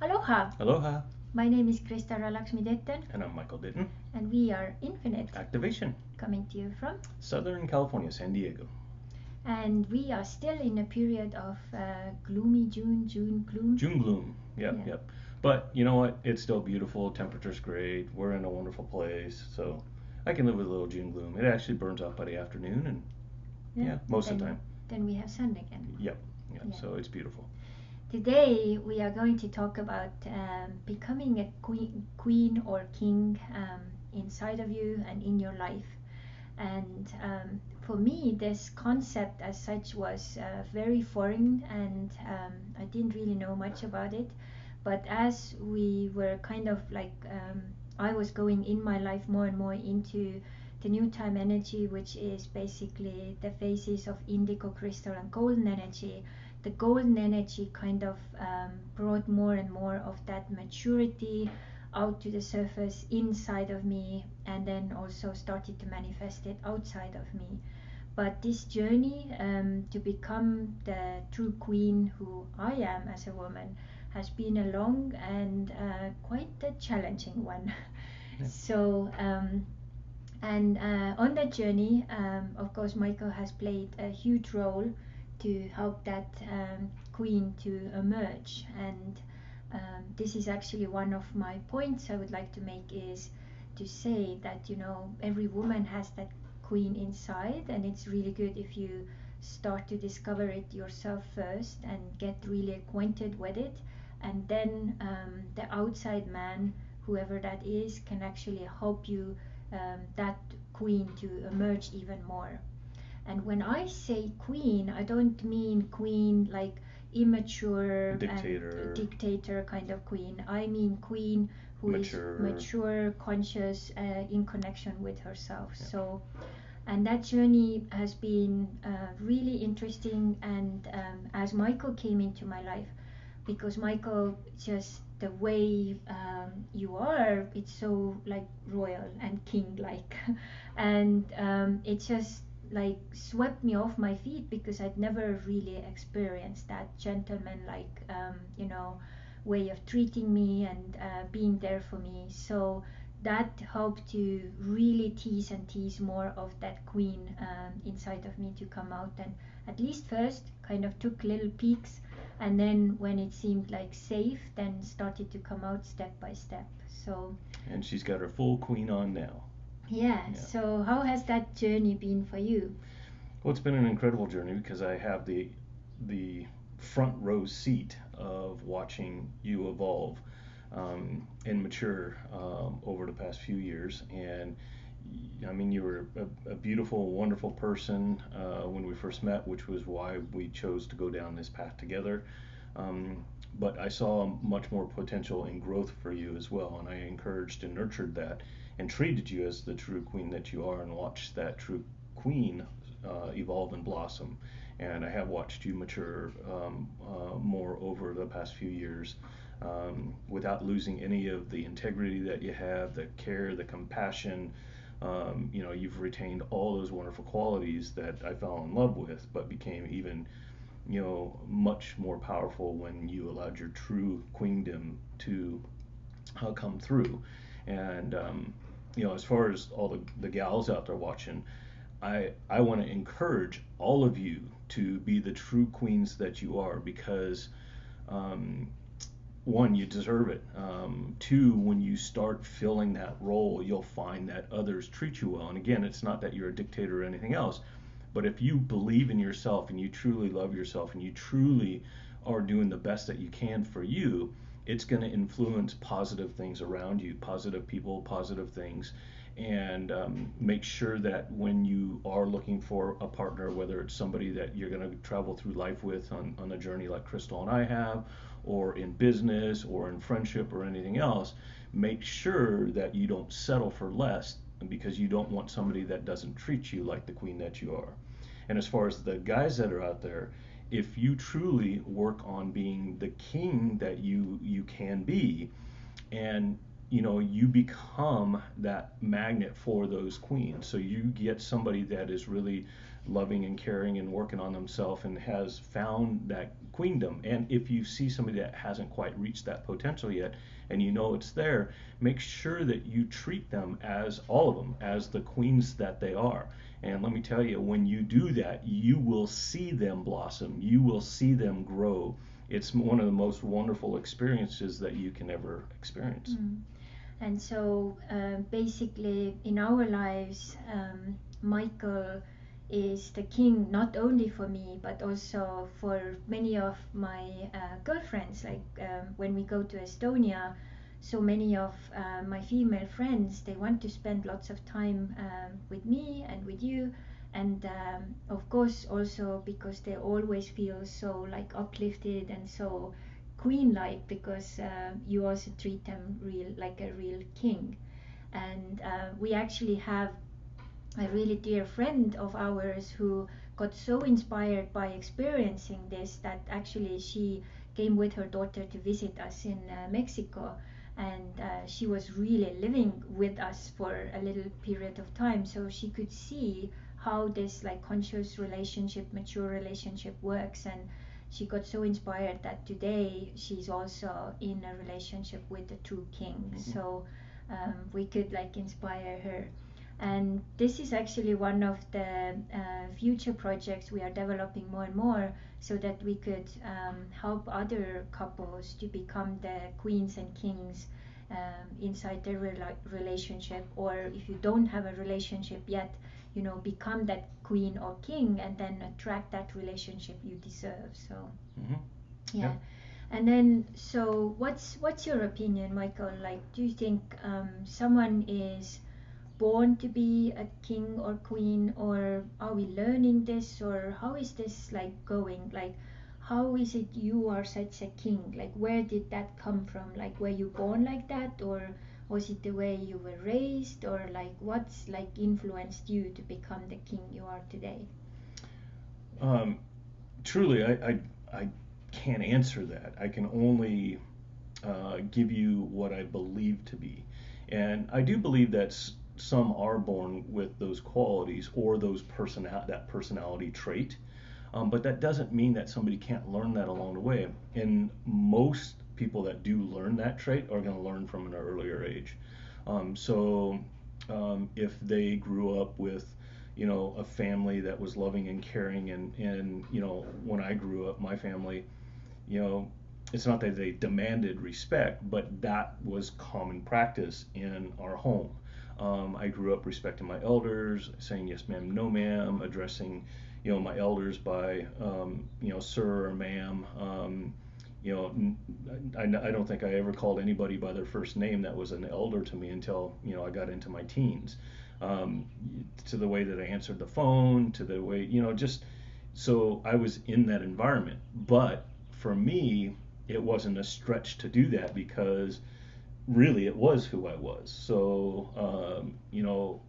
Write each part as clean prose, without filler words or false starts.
Aloha! Aloha, My name is Krista Ralaxmi-Detten, and I'm Michael Ditton. and we are Infinite, Activation, coming to you from. Southern California, San Diego. And we are still in a period of gloomy June gloom. June gloom, yep, Yeah. yep. But you know what? It's still beautiful. Temperature's great. We're in a wonderful place, so I can live with a little June gloom. It actually burns off by the afternoon, and yeah, most of the time. Then we have sun again. Yep, yep. Yeah. So it's beautiful. Today we are going to talk about becoming a queen or king inside of you and in your life. And for me, this concept as such was very foreign, and I didn't really know much about it. But as we were kind of like, I was going in my life more and more into the new time energy, which is basically the phases of indigo, crystal, and golden energy. The golden energy kind of brought more and more of that maturity out to the surface inside of me, and then also started to manifest it outside of me. But this journey to become the true queen who I am as a woman has been a long and quite a challenging one. Yeah. So and on that journey, of course, Michael has played a huge role to help that queen to emerge. And this is actually one of my points I would like to make, is to say that, you know, every woman has that queen inside, and it's really good if you start to discover it yourself first and get really acquainted with it, and then the outside man, whoever that is, can actually help you that queen to emerge even more. And when I say queen, I don't mean queen like immature Dictator. and dictator kind of queen. I mean queen who Mature. is mature, conscious, in connection with herself. Yeah. So, and that journey has been really interesting. And as Michael came into my life, because Michael, just the way you are, it's so like royal and king like, and it just like swept me off my feet, because I'd never really experienced that gentleman like way of treating me and being there for me. So that helped to really tease more of that queen inside of me to come out, and at least first kind of took little peeks, and then when it seemed like safe, then started to come out step by step. So And she's got her full queen on now. yeah. So how has that journey been for you? Well, it's been an incredible journey because I have the front row seat of watching you evolve and mature over the past few years. And I mean, you were a beautiful, wonderful person when we first met, which was why we chose to go down this path together. But I saw much more potential and growth for you as well, and I encouraged and nurtured that and treated you as the true queen that you are, and watched that true queen evolve and blossom. And I have watched you mature more over the past few years, without losing any of the integrity that you have, the care, the compassion. You've retained all those wonderful qualities that I fell in love with, but became even, much more powerful when you allowed your true queendom to come through. And as far as all the gals out there watching, I want to encourage all of you to be the true queens that you are, because um, one, you deserve it. Two, when you start filling that role, you'll find that others treat you well. And again, it's not that you're a dictator or anything else, but if you believe in yourself and you truly love yourself and you truly are doing the best that you can for you, it's going to influence positive things around you, positive people, positive things. And make sure that when you are looking for a partner, whether it's somebody that you're going to travel through life with on a journey like Crystal and I have, or in business or in friendship or anything else, make sure that you don't settle for less, because you don't want somebody that doesn't treat you like the queen that you are. And as far as the guys that are out there, if you truly work on being the king that you can be, and you become that magnet for those queens. So you get somebody that is really loving and caring and working on themselves and has found that queendom. And if you see somebody that hasn't quite reached that potential yet, and you know it's there, make sure that you treat them as all of them, as the queens that they are. And let me tell you, when you do that, you will see them blossom. You will see them grow. It's one of the most wonderful experiences that you can ever experience. Mm. And so basically, in our lives, Michael is the king not only for me but also for many of my girlfriends. Like when we go to Estonia, so many of my female friends, they want to spend lots of time with me and with you. And of course, also because they always feel so like uplifted and so queen like, because you also treat them real like a real king. And we actually have a really dear friend of ours who got so inspired by experiencing this that actually she came with her daughter to visit us in Mexico. And she was really living with us for a little period of time, so she could see how this like conscious relationship, mature relationship works. And she got so inspired that today she's also in a relationship with the true king. Mm-hmm. So we could like inspire her. And this is actually one of the future projects we are developing more and more, so that we could help other couples to become the queens and kings inside their relationship. Or if you don't have a relationship yet, you know, become that queen or king and then attract that relationship you deserve. So Mm-hmm. yeah. Yeah. And then, so what's your opinion, Michael? Like, do you think someone is born to be a king or queen, or are we learning this, or how is this like going? Like, how is it you are such a king? Like, where did that come from? Like, were you born like that, or was it the way you were raised, or like what's like influenced you to become the king you are today? Um, Truly, I can't answer that. I can only give you what I believe to be. And I do believe that some are born with those qualities or that personality trait. But that doesn't mean that somebody can't learn that along the way. And most people that do learn that trait are going to learn from an earlier age. If they grew up with, a family that was loving and caring, and when I grew up, my family, you know, it's not that they demanded respect, but that was common practice in our home. I grew up respecting my elders, saying yes ma'am, no ma'am, addressing, my elders by, sir or ma'am. I don't think I ever called anybody by their first name that was an elder to me until, I got into my teens. Um, to the way that I answered the phone, to the way, just so I was in that environment. But for me, it wasn't a stretch to do that because really it was who I was. So,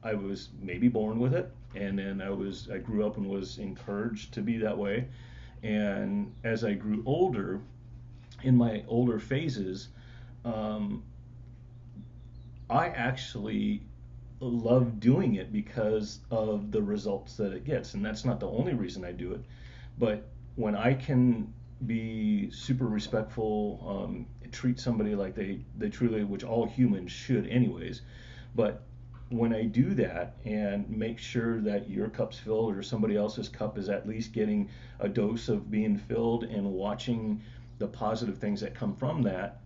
I was maybe born with it, and then I grew up and was encouraged to be that way. And as I grew older, in my older phases, um, I actually love doing it because of the results that it gets. And that's not the only reason I do it, but when I can be super respectful, treat somebody like they truly, which all humans should anyways, but when I do that and make sure that your cup's filled or somebody else's cup is at least getting a dose of being filled, and watching the positive things that come from that,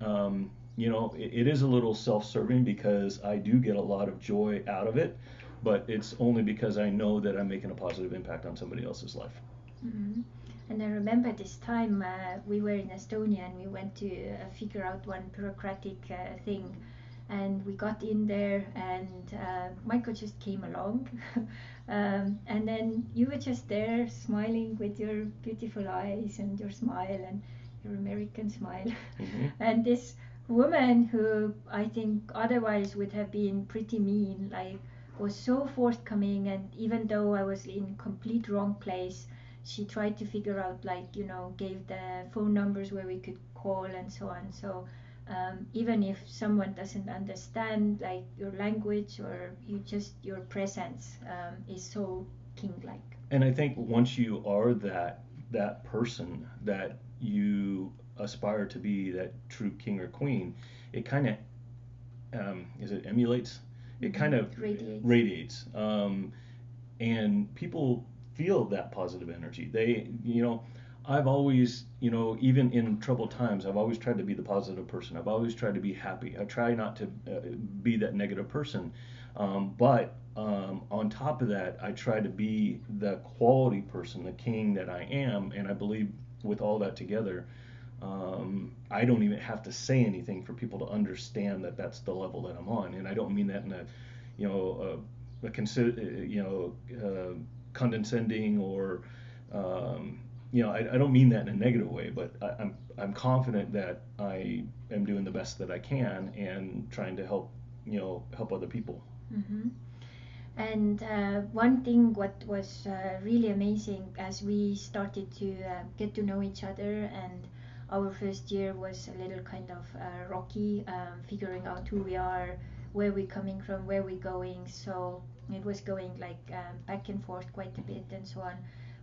it is a little self-serving because I do get a lot of joy out of it, but it's only because I know that I'm making a positive impact on somebody else's life. Mm-hmm. And I remember this time we were in Estonia and we went to figure out one bureaucratic thing. And we got in there, and Michael just came along. And then you were just there smiling with your beautiful eyes and your smile and your American smile. Mm-hmm. And this woman, who I think otherwise would have been pretty mean, like, was so forthcoming. And even though I was in complete wrong place, she tried to figure out, like, gave the phone numbers where we could call and so on. So even if someone doesn't understand like your language, or your presence is so king-like. And I think once you are that person that you aspire to be that true king or queen, it kind of is it emulates? It kind of Radiates. radiates, and people feel that positive energy. I've always, even in troubled times, I've always tried to be the positive person. I've always tried to be happy. I try not to be that negative person. But on top of that, I try to be the quality person, the king that I am. And I believe with all that together, I don't even have to say anything for people to understand that that's the level that I'm on. And I don't mean that in a, condescending or, I don't mean that in a negative way, but I'm confident that I am doing the best that I can and trying to help other people. Mm-hmm. And one thing what was really amazing as we started to get to know each other, and our first year was a little kind of rocky, figuring out who we are, where we're coming from, where we're going. So it was going like back and forth quite a bit and so on,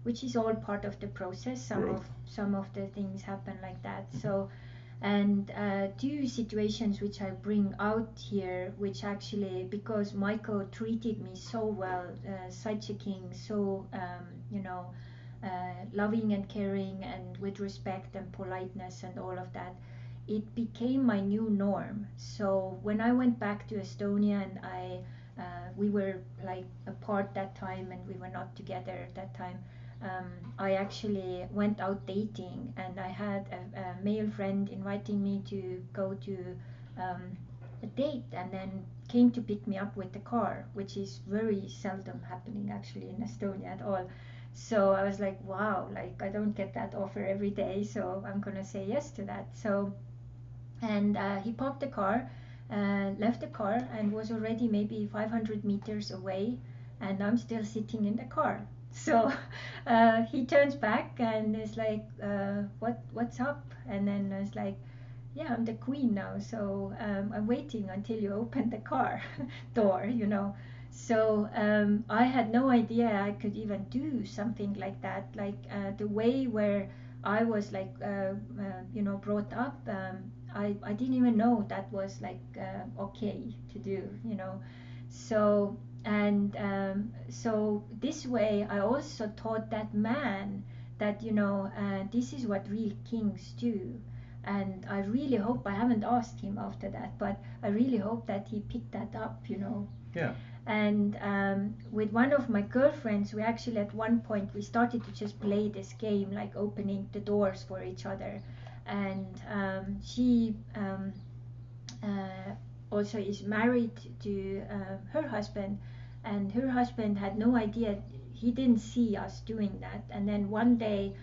which is all part of the process. Growth. Some of the things happen like that. So and two situations which I bring out here, which actually, because Michael treated me so well, such a king, so loving and caring and with respect and politeness and all of that, it became my new norm. So when I went back to Estonia, and we were like apart that time and we were not together at that time, I actually went out dating, and I had a male friend inviting me to go to a date, and then came to pick me up with the car, which is very seldom happening actually in Estonia at all. So I was like, wow, like I don't get that offer every day, so I'm gonna say yes to that. So, and he parked the car, left the car, and was already maybe 500 meters away, and I'm still sitting in the car. So he turns back and is like, what's up? And then I was like, yeah, I'm the queen now, so I'm waiting until you open the car door. So I had no idea I could even do something like that, like the way where I was like, brought up. I didn't even know that was like okay to do. So and so this way I also taught that man that this is what real kings do. And I really hope, I haven't asked him after that, but I really hope that he picked that up. Yeah. And with one of my girlfriends, we actually at one point we started to just play this game, like opening the doors for each other. And she also is married to her husband, and her husband had no idea. He didn't see us doing that. And then one day,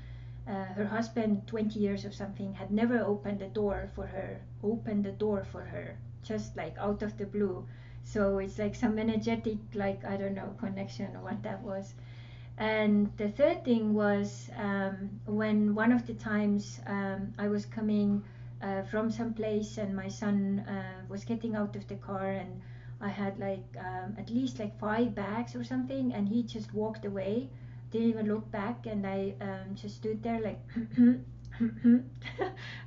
her husband, 20 years or something, had never opened the door for her, just like out of the blue. So it's like some energetic, like, I don't know, connection or what that was. And the third thing was when one of the times I was coming from some place, and my son was getting out of the car, and I had like at least like 5 bags or something, and he just walked away, didn't even look back, and I just stood there like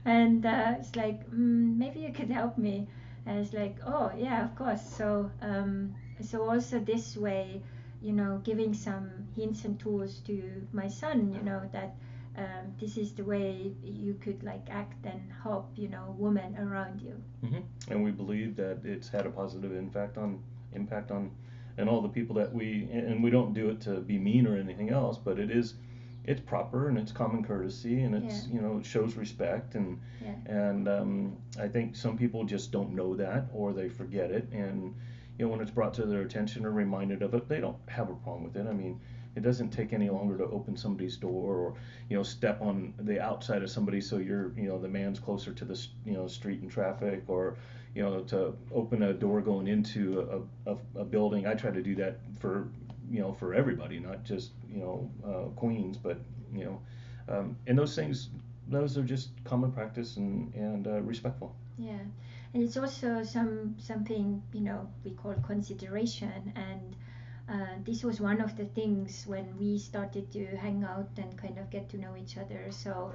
and it's like, maybe you could help me. And it's like, oh yeah, of course. So also this way, giving some hints and tools to my son, that this is the way you could like act and help, women around you. And we believe that it's had a positive impact on and all the people that we don't do it to be mean or anything else, but it's proper and it's common courtesy, and it's Yeah. it shows respect, and Yeah. I think some people just don't know that, or they forget it, and when it's brought to their attention or reminded of it, they don't have a problem with it. I mean, it doesn't take any longer to open somebody's door, or step on the outside of somebody so you're the man's closer to the street and traffic, or to open a door going into a building. I try to do that for everybody, not just queens, but and those are just common practice and respectful. Yeah, and it's also something we call consideration, and this was one of the things when we started to hang out and kind of get to know each other. So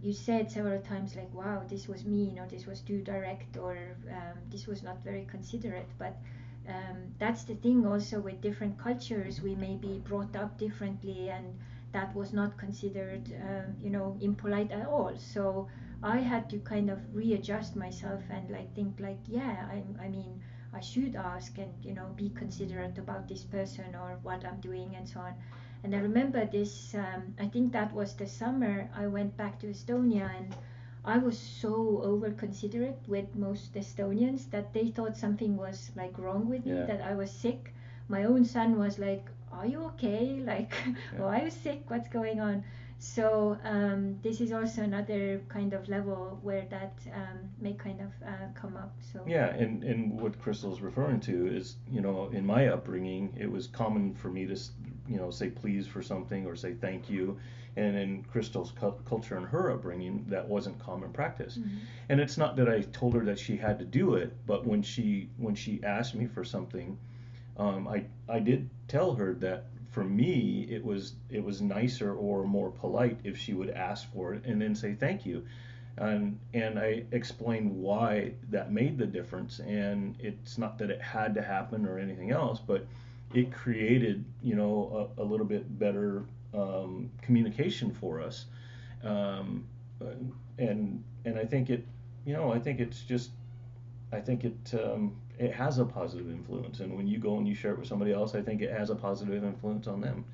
you said several times like, wow, this was mean, or this was too direct, or this was not very considerate. But that's the thing also with different cultures, we may be brought up differently, and that was not considered impolite at all. So I had to kind of readjust myself and like think like, yeah, I mean, I should ask and be considerate about this person or what I'm doing and so on. And I remember this, I think that was the summer I went back to Estonia, and I was so over considerate with most Estonians that they thought something was like wrong with me, Yeah. that I was sick. My own son was like, are you okay? Like, Yeah. why are you sick? What's going on? So this is also another kind of level where that may kind of come up. So Yeah, and what Crystal's referring to is, in my upbringing, it was common for me to, say please for something or say thank you. And in Crystal's culture and her upbringing, that wasn't common practice. mm-hmm. And it's not that I told her that she had to do it, but when she asked me for something, I did tell her that for me it was nicer or more polite if she would ask for it and then say thank you, and I explained why that made the difference. And it's not that it had to happen or anything else, but it created a little bit better communication for us. um, and I think I think it's just I think it has a positive influence, and when you go and you share it with somebody else, I think it has a positive influence on them.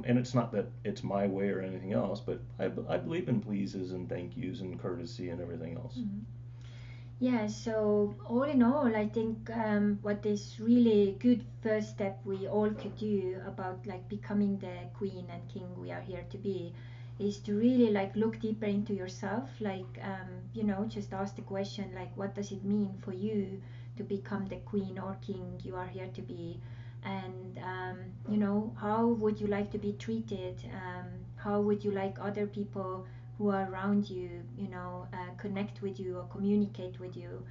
And it's not that it's my way or anything else, but I believe in pleases and thank yous and courtesy and everything else. Mm-hmm. Yeah, so all in all, I think what is really good first step we all could do about like becoming the queen and king we are here to be is to really like look deeper into yourself, like just ask the question like, what does it mean for you to become the queen or king you are here to be? And how would you like to be treated? How would you like other people who are around you, connect with you or communicate with you?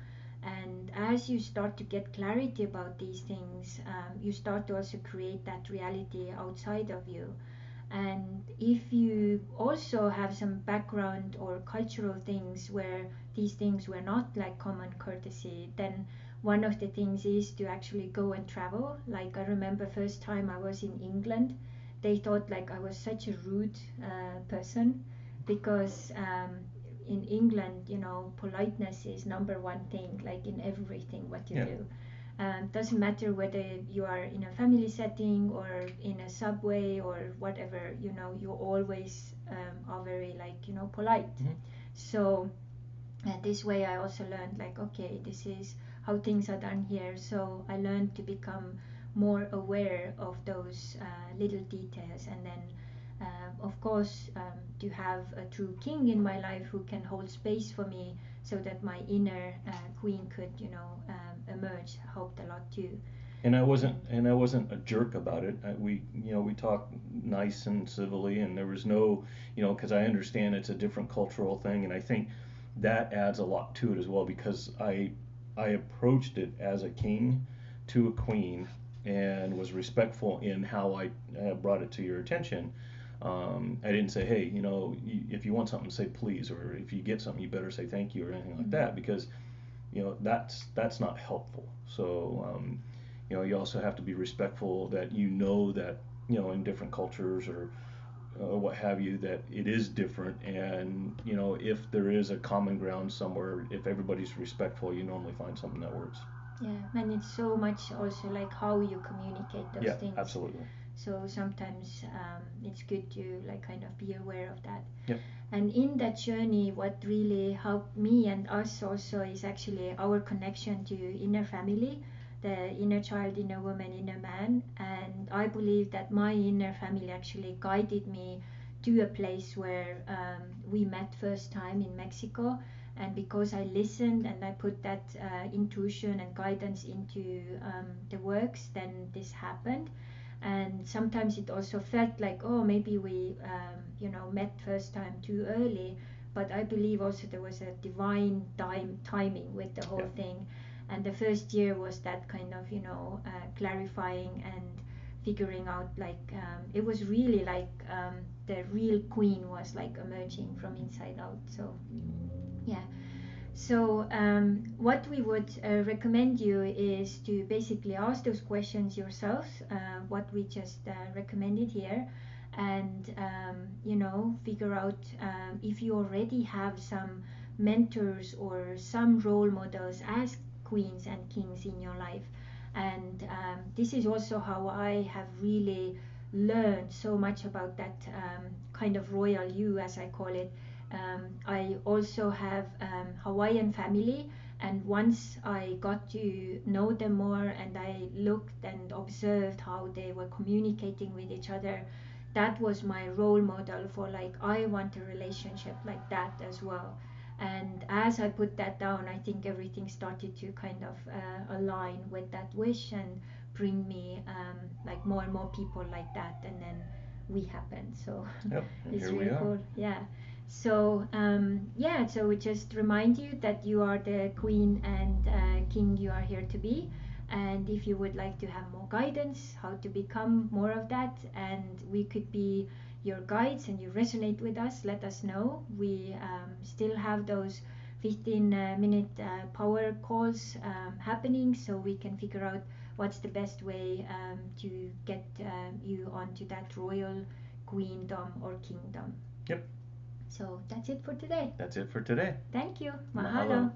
And as you start to get clarity about these things, you start to also create that reality outside of you. And if you also have some background or cultural things where these things were not like common courtesy, then one of the things is to actually go and travel. Like I remember first time I was in England, they thought like I was such a rude person, because in England, politeness is number one thing, like in everything what you Yeah. do. Doesn't matter whether you are in a family setting or in a subway or whatever, you always are very like, polite. Mhm. So this way I also learned like, okay, this is how things are done here. So I learned to become more aware of those little details, and then of course to have a true king in my life who can hold space for me so that my inner queen could emerge helped a lot too. And I wasn't a jerk about it. We talked nice and civilly, and there was no, because I understand it's a different cultural thing, and I think that adds a lot to it as well, because I approached it as a king to a queen and was respectful in how I brought it to your attention. I didn't say, hey, if you want something, say please, or if you get something, you better say thank you or anything like that, because that's not helpful. So you also have to be respectful that that in different cultures or what have you, that it is different. And if there is a common ground somewhere, if everybody's respectful, you normally find something that works. Yeah, and it's so much also like how you communicate those Yeah, things. absolutely. So sometimes it's good to like kind of be aware of that. Yep. And in that journey, what really helped me and us also is actually our connection to inner family, the inner child, inner woman, inner man. And I believe that my inner family actually guided me to a place where we met first time in Mexico. And because I listened and I put that intuition and guidance into the works, then this happened. And sometimes it also felt like, oh, maybe we met first time too early, but I believe also there was a divine timing with the whole Yeah. thing. And the first year was that kind of clarifying and figuring out, like it was really like the real queen was like emerging from inside out. So yeah. So what we would recommend you is to basically ask those questions yourself, what we just recommended here, and figure out if you already have some mentors or some role models as queens and kings in your life. And this is also how I have really learned so much about that kind of royal you, as I call it. I also have Hawaiian family, and once I got to know them more and I looked and observed how they were communicating with each other, that was my role model for like I want a relationship like that as well. And as I put that down, I think everything started to kind of align with that wish and bring me like more and more people like that, and then we happened. So Yep, and it's here we really are. cool. Yeah. So yeah, so we just remind you that you are the queen and king you are here to be. And if you would like to have more guidance, how to become more of that, and we could be your guides and you resonate with us, let us know. We still have those 15-minute power calls happening, so we can figure out what's the best way to get you onto that royal queendom or kingdom. Yep. So that's it for today. That's it for today. Thank you. Mahalo. Mahalo.